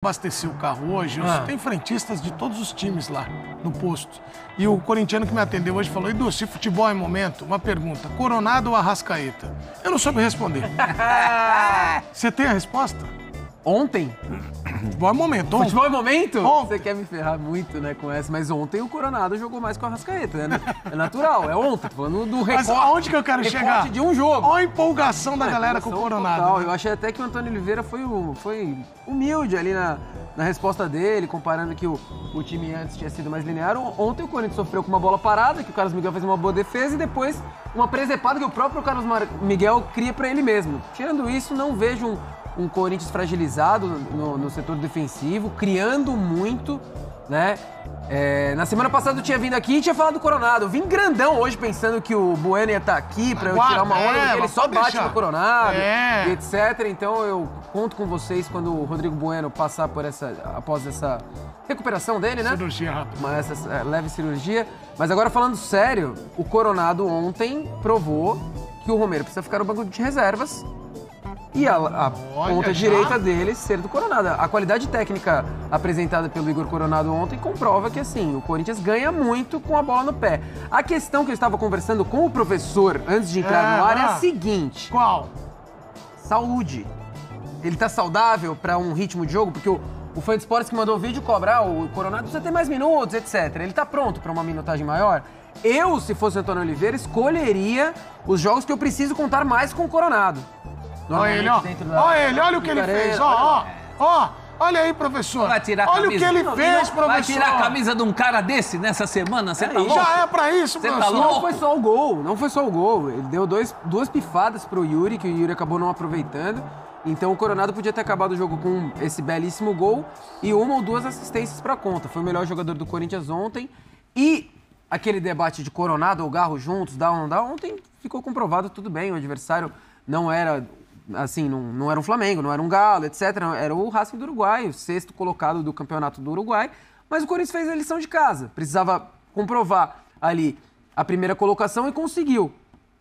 Abasteci o carro hoje, tem frentistas de todos os times lá no posto. E o corintiano que me atendeu hoje falou: Edu, se futebol é momento, uma pergunta, Coronado ou Arrascaeta? Eu não soube responder. Você tem a resposta? Ontem? Futebol é momento. Ontem. Futebol é momento? Ontem. Você quer me ferrar muito, né, com essa. Mas ontem o Coronado jogou mais com a Arrascaeta, né? É natural, é ontem. Tô falando do recorte. Mas aonde que eu quero chegar? De um jogo. Olha a empolgação da galera com o Coronado. Total. Eu achei até que o Antônio Oliveira foi humilde ali na resposta dele, comparando que o time antes tinha sido mais linear. Ontem o Corinthians sofreu com uma bola parada, que o Carlos Miguel fez uma boa defesa, e depois uma presepada que o próprio Carlos Miguel cria pra ele mesmo. Tirando isso, não vejo um Corinthians fragilizado no setor defensivo, criando muito, né? Na semana passada eu tinha vindo aqui e tinha falado do Coronado. Eu vim grandão hoje pensando que o Bueno ia estar aqui pra eu tirar uma onda, porque ele só bate no Coronado, e etc. Então eu conto com vocês quando o Rodrigo Bueno passar por após essa recuperação dele, né? Cirurgia rápida. Essa leve cirurgia. Mas agora falando sério, o Coronado ontem provou que o Romero precisa ficar no banco de reservas. E a ponta direita dele ser do Coronado. A qualidade técnica apresentada pelo Igor Coronado ontem comprova que, assim, o Corinthians ganha muito com a bola no pé. A questão que eu estava conversando com o professor antes de entrar no ar é a seguinte. Qual? Saúde. Ele tá saudável para um ritmo de jogo? Porque o fã de esportes que mandou o vídeo cobrar, o Coronado precisa ter mais minutos, etc. Ele tá pronto para uma minutagem maior? Eu, se fosse o Antônio Oliveira, escolheria os jogos que eu preciso contar mais com o Coronado. Olha ele, ó. Olha ele, olha o que ele fez, ó. Olha aí, professor. Vai tirar a olha camisa. O que ele fez, professor. Vai tirar a camisa de um cara desse nessa semana? Você tá louco? Já é pra isso, professor. professor. Não foi só o gol, não foi só o gol. Ele deu duas pifadas pro Yuri, que o Yuri acabou não aproveitando. Então o Coronado podia ter acabado o jogo com esse belíssimo gol e uma ou duas assistências pra conta. Foi o melhor jogador do Corinthians ontem. E aquele debate de Coronado ou Garro juntos, dá ou não dá, ontem ficou comprovado, tudo bem. O adversário não era... assim, não era um Flamengo, não era um Galo, etc. Era o Racing do Uruguai, o sexto colocado do campeonato do Uruguai. Mas o Corinthians fez a lição de casa. Precisava comprovar ali a primeira colocação e conseguiu.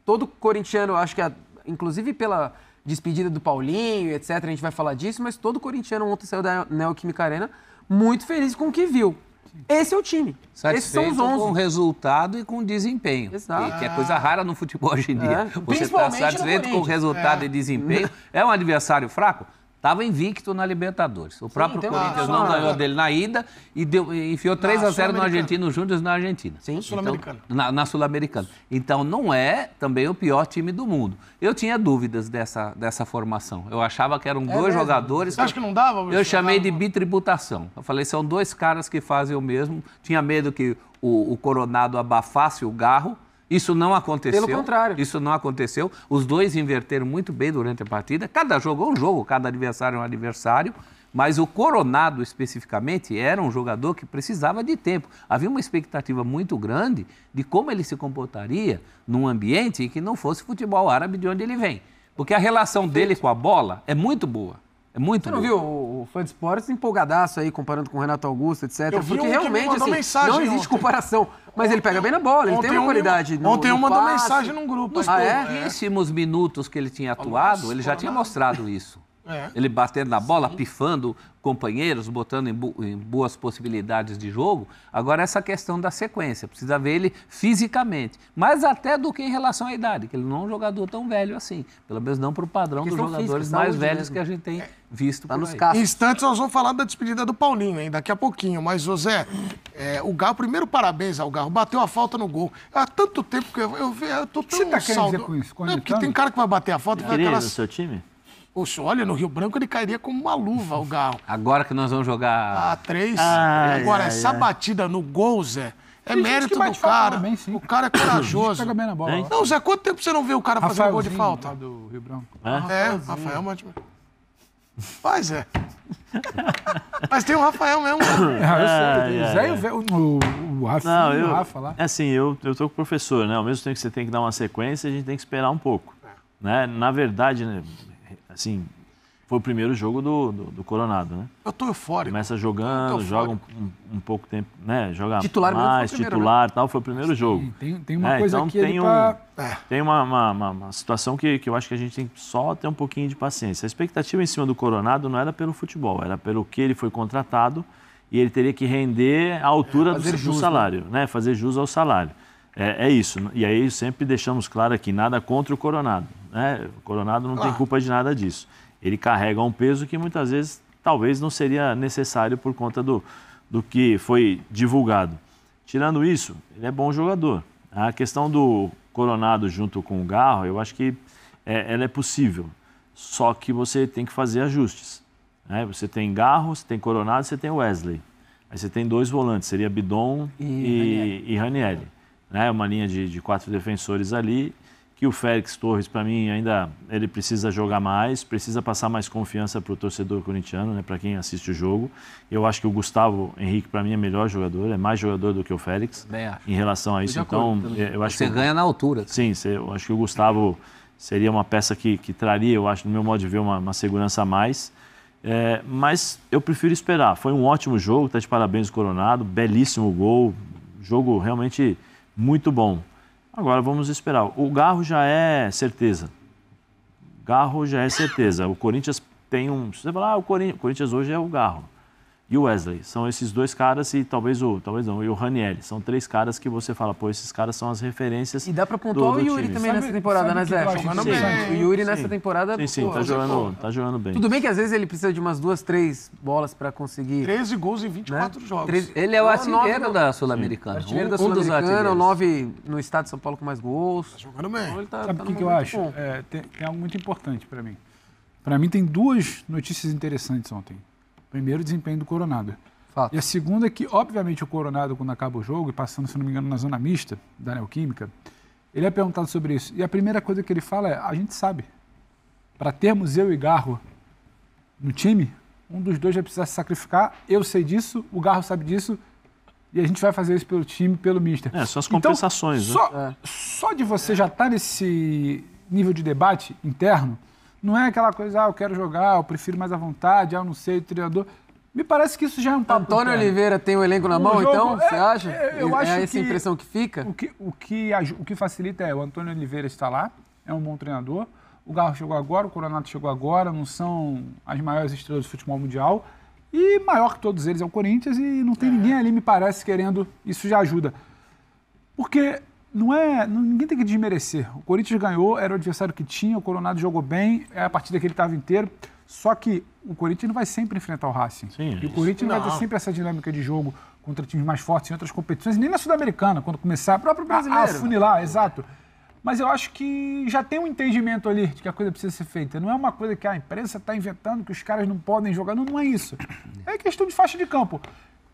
Todo corintiano, acho que, inclusive pela despedida do Paulinho, etc., a gente vai falar disso, mas todo corintiano ontem saiu da Neoquímica Arena muito feliz com o que viu. Esse é o time. Esses são os 11. Com o resultado e com o desempenho. Exato. Que é coisa rara no futebol hoje em dia. Você está Principalmente satisfeito com o resultado e desempenho. É um adversário fraco? Estava invicto na Libertadores. O próprio Corinthians não ganhou dele na ida e enfiou 3-0 no Argentino Júnior na Argentina. Sim, Sul-Americana. Na Sul-Americana. Então, não é também o pior time do mundo. Eu tinha dúvidas dessa formação. Eu achava que eram dois jogadores... Você acha que não dava? Eu chamei de bitributação. Eu falei, são dois caras que fazem o mesmo. Tinha medo que o Coronado abafasse o Garro. Isso não aconteceu. Pelo contrário. Isso não aconteceu. Os dois inverteram muito bem durante a partida. Cada jogo é um jogo, cada adversário é um adversário. Mas o Coronado, especificamente, era um jogador que precisava de tempo. Havia uma expectativa muito grande de como ele se comportaria num ambiente em que não fosse futebol árabe de onde ele vem. Porque a relação dele com a bola é muito boa. É muito boa. Você não viu o fã de esportes empolgadaço aí, comparando com o Renato Augusto, etc. Eu vi Porque um que realmente, mandou assim, mensagem não existe ontem. comparação. Mas ele pega bem na bola, ele tem uma qualidade. Ontem eu mandou passe. mensagem num grupo. Nos pouquíssimos minutos que ele tinha atuado, ele já tinha mostrado isso. Ele batendo na bola, pifando companheiros, botando em boas possibilidades de jogo. Agora, essa questão da sequência, precisa ver ele fisicamente. Mais até do que em relação à idade, que ele não é um jogador tão velho assim. Pelo menos não para o padrão dos jogadores mais velhos que a gente tem visto por aí. Em instantes nós vamos falar da despedida do Paulinho, hein? Daqui a pouquinho. Mas, José, o Garro, primeiro parabéns ao Garro, bateu a falta no gol. Há tanto tempo que eu tô tão Você tá querendo dizer com isso? Não, porque tem cara que vai bater a falta e vai Queria aquelas... no seu time? Poxa, olha, no Rio Branco ele cairia como uma luva, o Garro. Agora que nós vamos jogar... A3. Agora, essa batida no gol, Zé, é Tem gente mérito que do bate falta cara. também, sim. O cara é corajoso. Pega bem na bola. Não, Zé, quanto tempo você não vê o cara fazer um gol de falta? Lá do Rio Branco. Rafael bate... Vai, Zé. Mas tem o Rafael mesmo. Eu sei. O Zé o Rafa, o Rafa lá. É assim, eu tô com o professor, né? Ao mesmo tempo que você tem que dar uma sequência, a gente tem que esperar um pouco. Né? Na verdade, né, assim, foi o primeiro jogo do Coronado, né? Eu tô eufórico. Começa jogando, joga um pouco tempo, né? Joga titular mais, primeiro, titular e tal, foi o primeiro jogo. Tem uma coisa então aqui tem uma situação que eu acho que a gente tem que só ter um pouquinho de paciência. A expectativa em cima do Coronado não era pelo futebol, era pelo que ele foi contratado e ele teria que render à altura do salário, né? Fazer jus ao salário. É isso. E aí sempre deixamos claro aqui, nada contra o Coronado, né? O Coronado não tem culpa de nada disso. Ele carrega um peso que muitas vezes talvez não seria necessário por conta do que foi divulgado. Tirando isso, ele é bom jogador. A questão do Coronado junto com o Garro, eu acho que ela é possível. Só que você tem que fazer ajustes, né? Você tem Garro, você tem Coronado, você tem Wesley. Aí você tem 2 volantes, seria Bidon e Ranieri. Né? Uma linha de 4 defensores ali, que o Félix Torres, para mim, ainda ele precisa jogar mais, precisa passar mais confiança para o torcedor corintiano, né? Para quem assiste o jogo. Eu acho que o Gustavo Henrique, para mim, é melhor jogador, é mais jogador do que o Félix em relação a isso. Então, eu acho você ganha na altura. Sim, eu acho que o Gustavo seria uma peça que traria, eu acho, no meu modo de ver, uma segurança a mais. Mas eu prefiro esperar. Foi um ótimo jogo, está de parabéns o Coronado, belíssimo gol, jogo realmente muito bom. Agora vamos esperar. O Garro já é certeza. O Corinthians tem um... Você fala, o Corinthians hoje é o Garro e o Wesley. São esses 2 caras e talvez não, e o Ranieri. São 3 caras que você fala, esses caras são as referências. E dá pra pontuar o Yuri também nessa temporada, né, Zé? O Yuri nessa temporada... Sim, tá jogando bem. Tudo bem que às vezes ele precisa de umas 2, 3 bolas pra conseguir... 13 gols em 24 jogos. Ele é o artilheiro da Sul-Americana. Artilheiro da Sul-Americana, o 9 no estado de São Paulo com mais gols. Tá jogando bem. Então, sabe o que eu acho? Tem algo muito importante pra mim. Pra mim tem 2 notícias interessantes ontem. Primeiro, o desempenho do Coronado. Fato. E a segunda é que, obviamente, o Coronado, quando acaba o jogo, e passando, se não me engano, na zona mista da Neoquímica, ele é perguntado sobre isso. E a primeira coisa que ele fala é, a gente sabe, para termos eu e Garro no time, um dos 2 vai precisar se sacrificar, eu sei disso, o Garro sabe disso, e a gente vai fazer isso pelo time, pelo mister. São as compensações. Então, só de você já estar nesse nível de debate interno, não é aquela coisa, eu quero jogar, eu prefiro mais à vontade, eu não sei, o treinador. Me parece que isso já é um papo. Antônio Oliveira tem o elenco na mão, jogo, então? Você acha? Eu acho essa que impressão que fica? O que facilita o Antônio Oliveira está lá, é um bom treinador. O Garro chegou agora, o Coronado chegou agora, não são as maiores estrelas do futebol mundial. E maior que todos eles é o Corinthians e não tem ninguém ali, me parece, querendo. Isso já ajuda. Porque... ninguém tem que desmerecer. O Corinthians ganhou, era o adversário que tinha, o Coronado jogou bem, é a partida que ele estava inteiro. Só que o Corinthians não vai sempre enfrentar o Racing. Sim, e o Corinthians vai ter sempre essa dinâmica de jogo contra times mais fortes em outras competições, nem na Sul-Americana, quando começar a afunilar, exato. Mas eu acho que já tem um entendimento ali de que a coisa precisa ser feita. Não é uma coisa que a imprensa está inventando, que os caras não podem jogar. Não é isso. É questão de faixa de campo.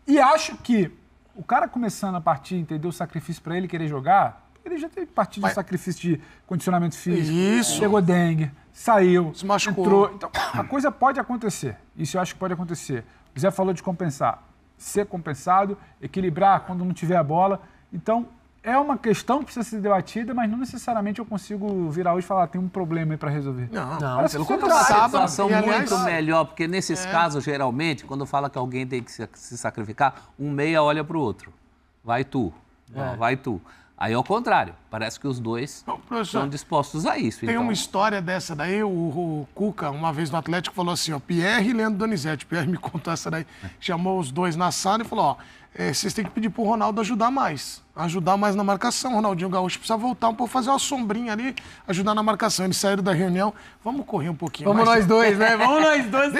E acho que o cara começando a partir, entendeu? O sacrifício para ele querer jogar, ele já teve partido de sacrifício de condicionamento físico. Isso. Pegou dengue, saiu, se machucou. Entrou. Então, a coisa pode acontecer. Isso eu acho que pode acontecer. O Zé falou de compensar. Ser compensado, equilibrar quando não tiver a bola. Então, é uma questão que precisa ser debatida, mas não necessariamente eu consigo virar hoje e falar, tem um problema aí para resolver. Não, pelo contrário. É uma situação muito melhor, porque nesses casos, geralmente, quando fala que alguém tem que se sacrificar, um meia olha para o outro. Vai tu, vai tu. Aí, ao contrário, parece que os 2 são dispostos a isso. Tem uma história dessa daí, o Cuca, uma vez no Atlético, falou assim, Pierre e Leandro Donizete. Pierre me contou essa daí. Chamou os 2 na sala e falou, vocês têm que pedir pro Ronaldo ajudar mais na marcação. O Ronaldinho Gaúcho precisa voltar um pouco, fazer uma sombrinha ali, ajudar na marcação. Eles saíram da reunião, vamos correr um pouquinho mais. Vamos nós 2, né? Vamos nós 2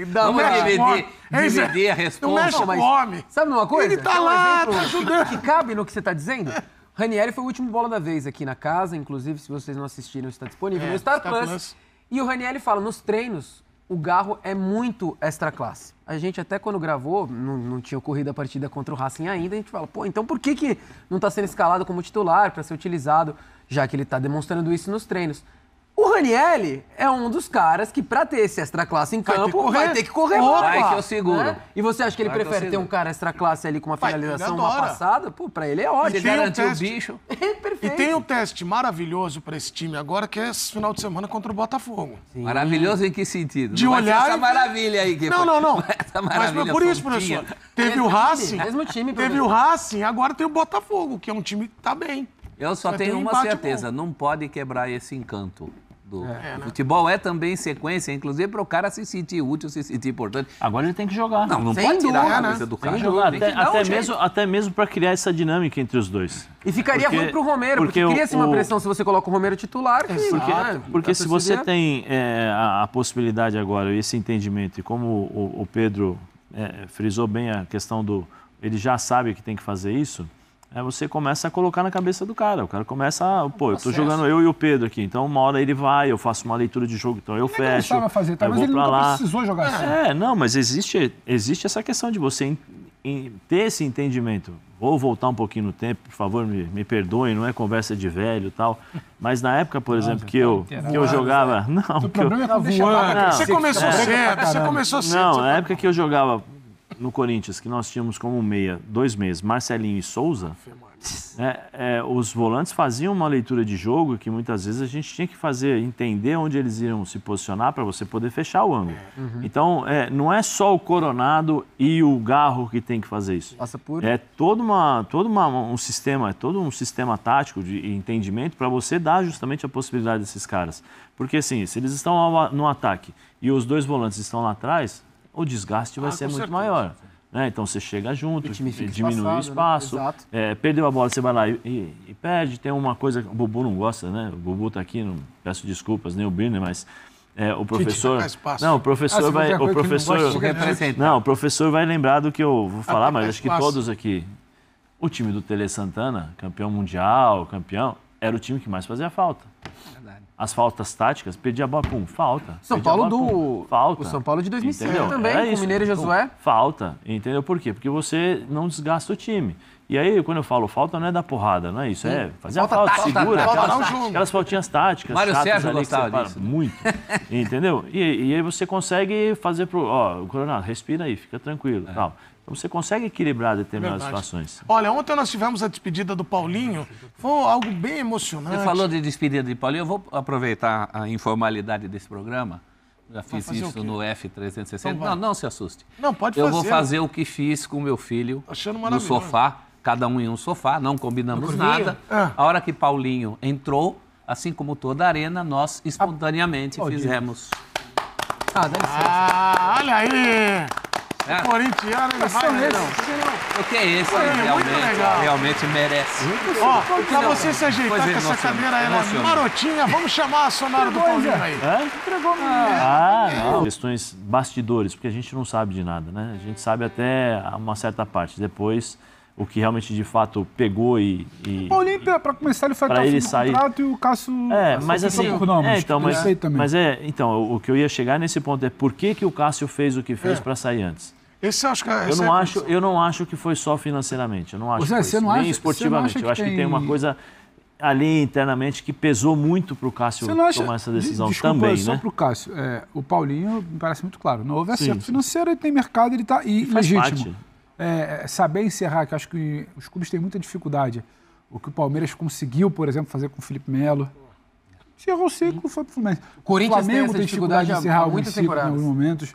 Vamos dividir a resposta. Não mexe com o homem. Sabe uma coisa? Ele tá lá, tá ajudando. Que cabe no que você está dizendo? Ranieri foi o último bola da vez aqui na casa, inclusive, se vocês não assistiram, está disponível no Star Plus. E o Ranieri fala, nos treinos, o Garro é muito extra classe. A gente até quando gravou, não tinha ocorrido a partida contra o Racing ainda, a gente fala, então por que não está sendo escalado como titular para ser utilizado, já que ele está demonstrando isso nos treinos? O Ranieri é um dos caras que, pra ter esse extra-classe em campo, vai ter que correr mais. Vai que eu seguro. Né? E você acha que ele prefere ter um cara extra-classe ali com uma finalização, uma passada? Pô, pra ele é ótimo. Você garantiu o bicho. Perfeito. E tem um teste maravilhoso pra esse time agora, que é esse final de semana contra o Botafogo. Sim. Maravilhoso em que sentido? De não olhar vai ser essa maravilha aí. Que não. Essa Mas maravilha foi por isso, fofinha. professor. Teve o Racing. Mesmo time, Teve o Racing, agora tem o Botafogo, que é um time que tá bem. Eu só Vai tenho ter um uma empate certeza, bom. não pode quebrar esse encanto. O futebol é também sequência, inclusive para o cara se sentir útil, se sentir importante. Agora ele tem que jogar. Não Sem pode tirar dúvida, a cabeça do cara. Tem que jogar, Tem que dar um jeito. até mesmo para criar essa dinâmica entre os dois. E ficaria ruim pro Romero, porque cria-se uma pressão se você coloca o Romero titular. Porque se você tem a possibilidade agora, esse entendimento, e como o Pedro frisou bem a questão do... Ele já sabe que tem que fazer isso, você começa a colocar na cabeça do cara. O cara começa a... Pô, eu tô jogando eu e o Pedro aqui, então uma hora ele vai, eu faço uma leitura de jogo, então eu fecho. Ele fazer, tá? eu Mas vou ele pra nunca lá. precisou jogar assim. Não, mas existe essa questão de você ter esse entendimento. Vou voltar um pouquinho no tempo, por favor, me perdoem, não é conversa de velho e tal. Mas na época, por exemplo, que eu jogava... Não, o problema é que deixa Você começou cedo, você começou cedo. Não, na época que eu jogava no Corinthians, que nós tínhamos como meia, 2 meias, Marcelinho e Souza, os volantes faziam uma leitura de jogo que muitas vezes a gente tinha que entender onde eles iriam se posicionar para você poder fechar o ângulo. Então, não é só o Coronado e o Garro que tem que fazer isso. Passa por... É todo um sistema tático de entendimento para você dar justamente a possibilidade desses caras. Porque assim, se eles estão no ataque e os 2 volantes estão lá atrás, o desgaste vai ser muito maior. Então você chega junto, diminui o espaço, perdeu a bola, você vai lá e perde. Tem uma coisa que o Bubu não gosta, né? O Bubu está aqui, não peço desculpas, nem o Birner, mas o professor... Não, o professor vai... O professor vai lembrar do que eu vou falar, mas acho que todos aqui... O time do Tele Santana, campeão mundial, era o time que mais fazia falta. As faltas táticas, perdia a bola, falta. São Paulo falta. O São Paulo de 2005 também, com o Mineiro e Josué. Falta, entendeu? Por quê? Porque você não desgasta o time. E aí, quando eu falo falta, não é dar porrada, não é isso. Fazer a falta, segura. Aquelas faltinhas táticas. Mário Sérgio gostava disso. Muito. Entendeu? E aí você consegue fazer o Coronado, respira aí, fica tranquilo. Tal. Então você consegue equilibrar determinadas situações. Olha, ontem nós tivemos a despedida do Paulinho, foi algo bem emocionante. Você falou de despedida de Paulinho, eu vou aproveitar a informalidade desse programa. Já fiz isso no F360. Então não se assuste. Não, pode fazer. Eu vou fazer o que fiz com meu filho no sofá, cada um em um sofá, não combinamos nada. A hora que Paulinho entrou, assim como toda a arena, nós espontaneamente fizemos. Dá licença. Olha aí! O corintiano, ele vai, O que é esse? Realmente merece. Pra você se ajeitar com essa cadeira aí, marotinha, vamos chamar a sonora do Paulinho aí. Entregou não. Questões bastidores, porque a gente não sabe de nada, né? A gente sabe até uma certa parte. Depois, o que realmente de fato pegou e o Paulinho, para começar, ele foi até o fim do contrato e o Cássio... mas assim... Então, o que eu ia chegar nesse ponto é por que o Cássio fez o que fez para sair antes. Esse acho que eu não acho que foi só financeiramente. Eu não acho que foi nem esportivamente. Eu acho que tem uma coisa ali internamente que pesou muito para o Cássio tomar essa decisão também, só né? para o Cássio. O Paulinho, me parece muito claro, não houve acerto financeiro, ele tem mercado, ele está legítimo. Saber encerrar, que acho que os clubes têm muita dificuldade. O que o Palmeiras conseguiu, por exemplo, fazer com o Felipe Melo. Encerrou o ciclo, foi para o Fluminense. O Flamengo tem dificuldade de encerrar alguns ciclos em alguns momentos.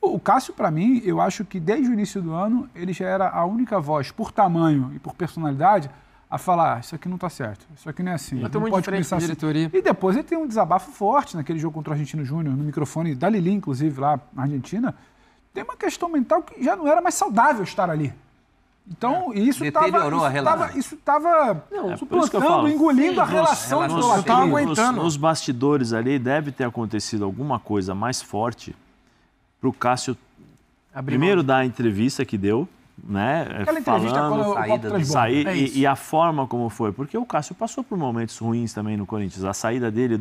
O Cássio, para mim, eu acho que desde o início do ano, ele já era a única voz, por tamanho e por personalidade, a falar, isso aqui não está certo, isso aqui não é assim. Não pode começar assim. Diretoria. E depois ele tem um desabafo forte naquele jogo contra o Argentino Júnior, no microfone da Lili, inclusive, lá na Argentina. Tem uma questão mental que já não era mais saudável estar ali. Então, isso estava suplantando, engolindo a relação do não estava aguentando. Nos bastidores ali deve ter acontecido alguma coisa mais forte para o Cássio primeiro dar a entrevista que deu, né? Aquela entrevista sair e a forma como foi. Porque o Cássio passou por momentos ruins também no Corinthians. A saída dele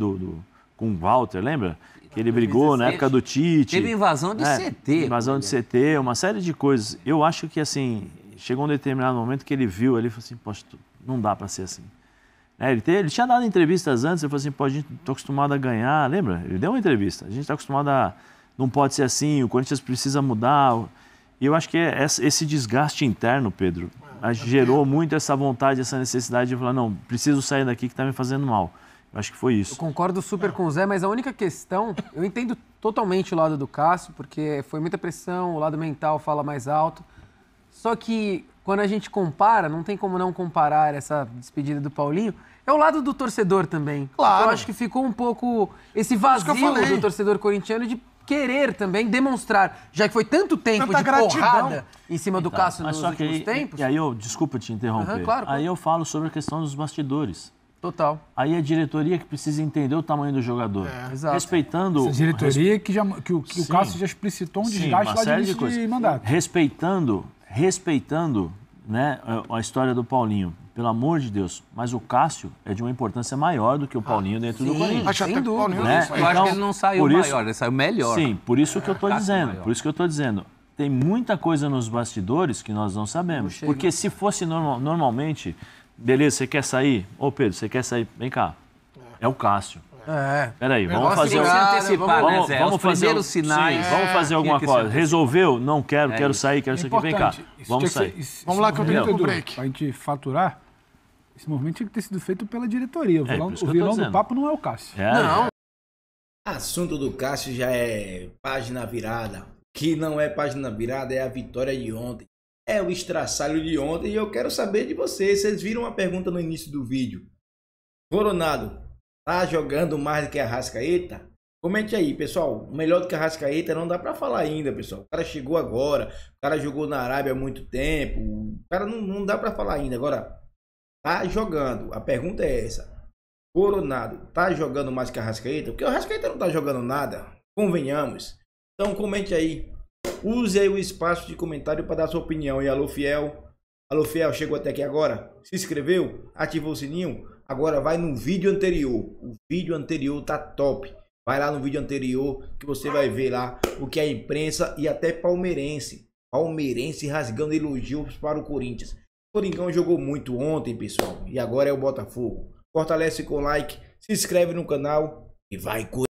com o Walter, lembra? Que ele brigou na época do Tite. Teve invasão de CT. Invasão de CT, uma série de coisas. Eu acho que, assim, chegou um determinado momento que ele viu, ele falou assim, poxa, não dá para ser assim. Ele tinha dado entrevistas antes, ele falou assim, pô, a gente tá acostumado a ganhar, lembra? Ele deu uma entrevista, a gente está acostumado a... Não pode ser assim, o Corinthians precisa mudar. E eu acho que esse desgaste interno, Pedro, gerou muito essa vontade, essa necessidade de falar, não, preciso sair daqui que está me fazendo mal. Eu acho que foi isso. Eu concordo super com o Zé, mas a única questão, eu entendo totalmente o lado do Cássio, porque foi muita pressão, o lado mental fala mais alto. Só que quando a gente compara, não tem como não comparar essa despedida do Paulinho, é o lado do torcedor também. Claro. Eu acho que ficou um pouco esse vazio do torcedor corintiano de querer também demonstrar, já que foi tanto tempo Tanta de gratidão porrada em cima do Cássio nos últimos tempos. E aí desculpa te interromper, claro. Aí eu falo sobre a questão dos bastidores. Total. Aí a diretoria que precisa entender o tamanho do jogador. Exato. Respeitando... Essa diretoria que o Cássio já explicitou um desgaste lá de início de mandato. Respeitando, né, a história do Paulinho. Pelo amor de Deus. Mas o Cássio é de uma importância maior do que o Paulinho dentro do Corinthians. Acho até que o Paulinho Eu acho que ele não saiu maior, ele saiu melhor. Sim, por isso que eu estou dizendo. maior. Por isso que eu estou dizendo. Tem muita coisa nos bastidores que nós não sabemos. Porque se fosse normalmente... Beleza, você quer sair? Ô, Pedro, você quer sair? Vem cá. É o Cássio. Peraí, vamos fazer... Tem que se antecipar, né, Zé? Os primeiros sinais. Sim, vamos fazer alguma coisa. Resolveu? Não quero, quero sair, quero isso aqui. Vem cá, vamos sair. Vamos lá que eu tenho que ir pro break. Pra gente faturar, esse movimento tinha que ter sido feito pela diretoria. O por isso que eu tô vilão do dizendo. papo não é o Cássio. Não. Assunto do Cássio já é página virada. O que não é página virada é a vitória de ontem. É o estraçalho de ontem e eu quero saber de vocês. Vocês viram uma pergunta no início do vídeo. Coronado, tá jogando mais do que a Arrascaeta? Comente aí, pessoal. Melhor do que a Arrascaeta não dá pra falar ainda, pessoal. O cara chegou agora, o cara jogou na Arábia há muito tempo. O cara não dá pra falar ainda. Agora, tá jogando. A pergunta é essa. Coronado, tá jogando mais que a Arrascaeta? Porque o Arrascaeta não tá jogando nada. Convenhamos. Então comente aí. Use aí o espaço de comentário para dar sua opinião. E alô, fiel. Alô, fiel, chegou até aqui agora? Se inscreveu? Ativou o sininho? Agora vai no vídeo anterior. O vídeo anterior tá top. Vai lá no vídeo anterior que você vai ver lá o que a imprensa e até palmeirense rasgando elogios para o Corinthians. O Coringão jogou muito ontem, pessoal. E agora é o Botafogo. Fortalece com like, se inscreve no canal e vai Corinthians.